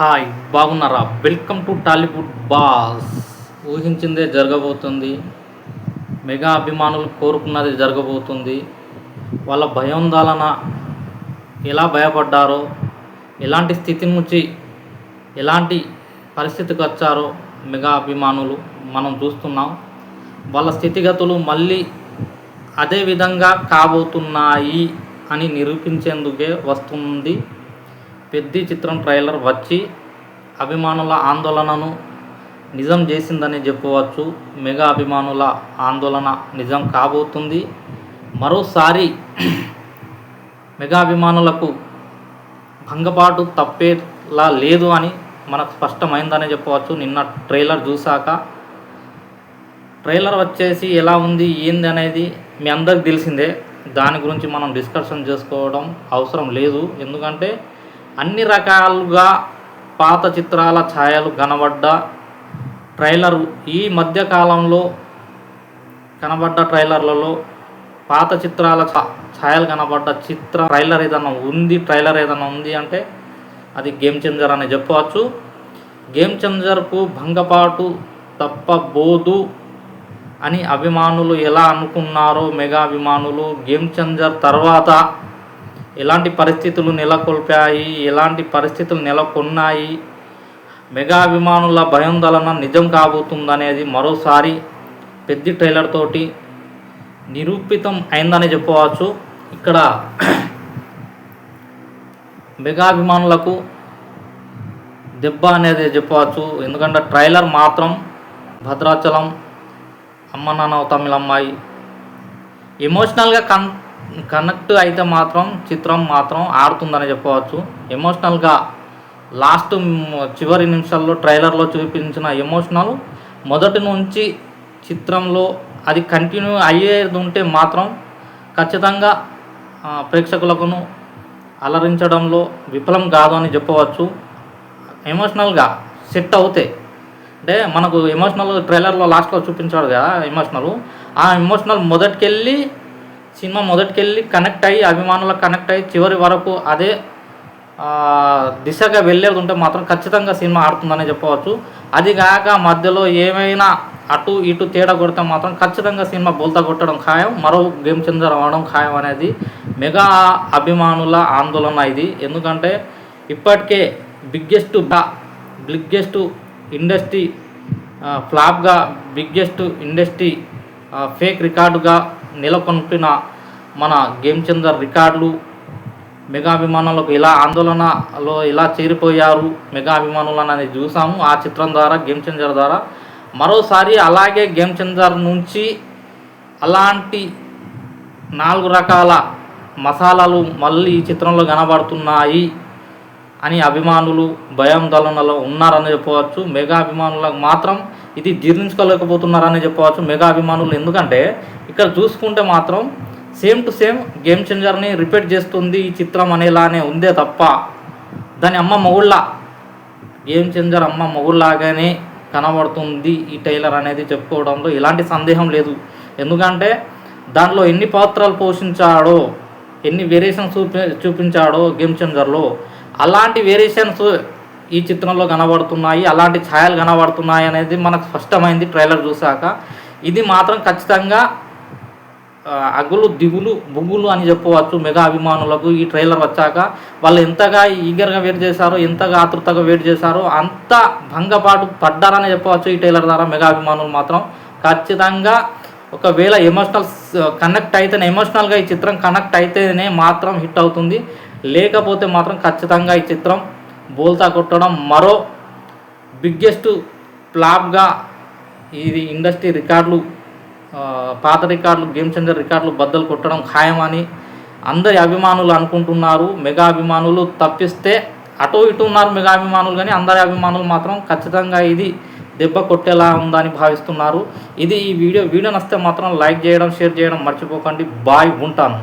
Hi, బాగున్నారా? Welcome to Tollywood boss. ఊహించిందే జరగబోతుంది. మెగా అభిమానులు కోరుకున్నది జరగబోతుంది. వాళ్ళ భయాందోళన ఎలా భయపడ్డారో, ఎలాంటి స్థితి నుంచి ఎలాంటి పరిస్థితికి వచ్చారో మెగా అభిమానులు మనం చూస్తున్నాం. వాళ్ళ స్థితిగతులు మళ్ళీ అదే విధంగా కాబోతున్నాయి అని నిరూపించేందుకే వస్తుంది. పెద్ది చిత్రం ట్రైలర్ వచ్చి అభిమానుల ఆందోళనను నిజం చేసిందని చెప్పవచ్చు. మెగా అభిమానుల ఆందోళన నిజం కాబోతుంది. మరోసారి మెగా అభిమానులకు భంగపాటు తప్పేలా లేదు అని మనకు స్పష్టమైందని చెప్పవచ్చు. నిన్న ట్రైలర్ చూశాక ట్రైలర్ వచ్చేసి ఎలా ఉంది ఏంది అనేది మీ అందరికి తెలిసిందే. దాని గురించి మనం డిస్కషన్ చేసుకోవడం అవసరం లేదు. ఎందుకంటే అన్ని రకాలుగా పాత చిత్రాల ఛాయలు కనబడ్డ ట్రైలరు ఈ మధ్యకాలంలో కనబడ్డ ట్రైలర్లలో పాత చిత్రాల ఛాయలు కనబడ్డ ట్రైలర్ ఏదైనా ఉంది అంటే అది గేమ్ చేంజర్ అని చెప్పవచ్చు. గేమ్ చేంజర్కు భంగపాటు తప్పబోదు అని అభిమానులు ఎలా అనుకున్నారో మెగా అభిమానులు గేమ్ చేంజర్ తర్వాత ఎలాంటి పరిస్థితులు నెలకొల్పాయి, ఎలాంటి పరిస్థితులు నెలకొన్నాయి, మెగా అభిమానుల భయాందోళన నిజం కాబోతుందనేది మరోసారి పెద్ద ట్రైలర్ తోటి నిరూపితం అయిందని చెప్పవచ్చు. ఇక్కడ మెగా అభిమానులకు దెబ్బ అనేది చెప్పవచ్చు. ఎందుకంటే ట్రైలర్ మాత్రం భద్రాచలం, అమ్మ నాన్న తమిళమ్మాయి ఎమోషనల్గా కనెక్ట్ అయితే మాత్రం చిత్రం మాత్రం ఆడుతుందని చెప్పవచ్చు. ఎమోషనల్గా లాస్ట్ చివరి నిమిషాల్లో ట్రైలర్లో చూపించిన ఎమోషనల్ మొదటి నుంచి చిత్రంలో అది కంటిన్యూ అయ్యేది ఉంటే మాత్రం ఖచ్చితంగా ప్రేక్షకులను అలరించడంలో విఫలం కాదు అని చెప్పవచ్చు. ఎమోషనల్గా సెట్ అవుతాయి అంటే మనకు ఎమోషనల్ ట్రైలర్లో లాస్ట్లో చూపించాడు కదా ఎమోషనల్, ఆ ఎమోషనల్ సినిమా మొదటికెళ్ళి కనెక్ట్ అయ్యి అభిమానులకు కనెక్ట్ అయ్యి చివరి వరకు అదే దిశగా వెళ్ళేది ఉంటే మాత్రం ఖచ్చితంగా సినిమా ఆడుతుందని చెప్పవచ్చు. అది కాక మధ్యలో ఏమైనా అటు ఇటు తేడా కొడితే మాత్రం ఖచ్చితంగా సినిమా బోల్తా కొట్టడం ఖాయం, మరో గేమ్ చేంజర్ అవ్వడం ఖాయం అనేది మెగా అభిమానుల ఆందోళన ఇది. ఎందుకంటే ఇప్పటికే బిగ్గెస్ట్ ఇండస్ట్రీ ఫ్లాప్గా బిగ్గెస్ట్ ఇండస్ట్రీ ఫేక్ రికార్డుగా నెలకొల్పిన మన గేమ్ చేంజర్ రికార్డులు మెగా అభిమానులకు ఇలా ఆందోళనలో ఇలా చేరిపోయారు మెగా అభిమానులు అనేది చూసాము ఆ చిత్రం ద్వారా, గేమ్ చేంజర్ ద్వారా. మరోసారి అలాగే గేమ్ చేంజర్ నుంచి అలాంటి 4 రకాల మసాలాలు మళ్ళీ ఈ చిత్రంలో కనబడుతున్నాయి అని అభిమానులు భయాందోళనలో ఉన్నారని చెప్పవచ్చు. మెగా అభిమానులకు మాత్రం ఇది జీర్ణించుకోలేకపోతున్నారని చెప్పవచ్చు మెగా అభిమానులు. ఎందుకంటే ఇక్కడ చూసుకుంటే మాత్రం సేమ్ టు సేమ్ గేమ్ చేంజర్ని రిపీట్ చేస్తుంది ఈ చిత్రం అనేలానే ఉందే తప్ప దాని గేమ్ చేంజర్ అమ్మ మొగుళ్ళలాగానే కనబడుతుంది ఈ ట్రైలర్ అనేది చెప్పుకోవడంలో ఎలాంటి సందేహం లేదు. ఎందుకంటే దాంట్లో ఎన్ని పాత్రలు పోషించాడో, ఎన్ని వేరియేషన్స్ చూపించాడో గేమ్ చేంజర్లో అలాంటి వేరియేషన్స్ ఈ చిత్రంలో కనబడుతున్నాయి, అలాంటి ఛాయలు కనబడుతున్నాయి అనేది మనకు స్పష్టమైంది ట్రైలర్ చూశాక. ఇది మాత్రం ఖచ్చితంగా అగులు దిగులు బుగ్గులు అని చెప్పవచ్చు మెగా అభిమానులకు. ఈ ట్రైలర్ వచ్చాక వాళ్ళు ఎంతగా ఈగర్గా వెయిట్ చేశారో, ఎంతగా ఆతృతగా వెయిట్ చేశారో అంత భంగపాటు పడ్డారని చెప్పవచ్చు ఈ ట్రైలర్ ద్వారా. మెగా అభిమానులు మాత్రం ఖచ్చితంగా ఒకవేళ ఎమోషనల్గా ఈ చిత్రం కనెక్ట్ అయితేనే మాత్రం హిట్ అవుతుంది, లేకపోతే మాత్రం ఖచ్చితంగా ఈ చిత్రం బోల్తా కొట్టడం, మరో బిగ్గెస్ట్ ఫ్లాప్గా ఇది ఇండస్ట్రీ రికార్డులు, పాత రికార్డులు, గేమ్ చేంజర్ రికార్డులు బద్దలు కొట్టడం ఖాయమని అందరి అభిమానులు అనుకుంటున్నారు. మెగా అభిమానులు తప్పిస్తే అటు ఇటు ఉన్నారు మెగా అభిమానులు, కానీ అందరి అభిమానులు మాత్రం ఖచ్చితంగా ఇది దెబ్బ కొట్టేలా ఉందని భావిస్తున్నారు. ఇది ఈ వీడియో నచ్చితే మాత్రం లైక్ చేయడం, షేర్ చేయడం మర్చిపోకండి. బాయ్, ఉంటాను.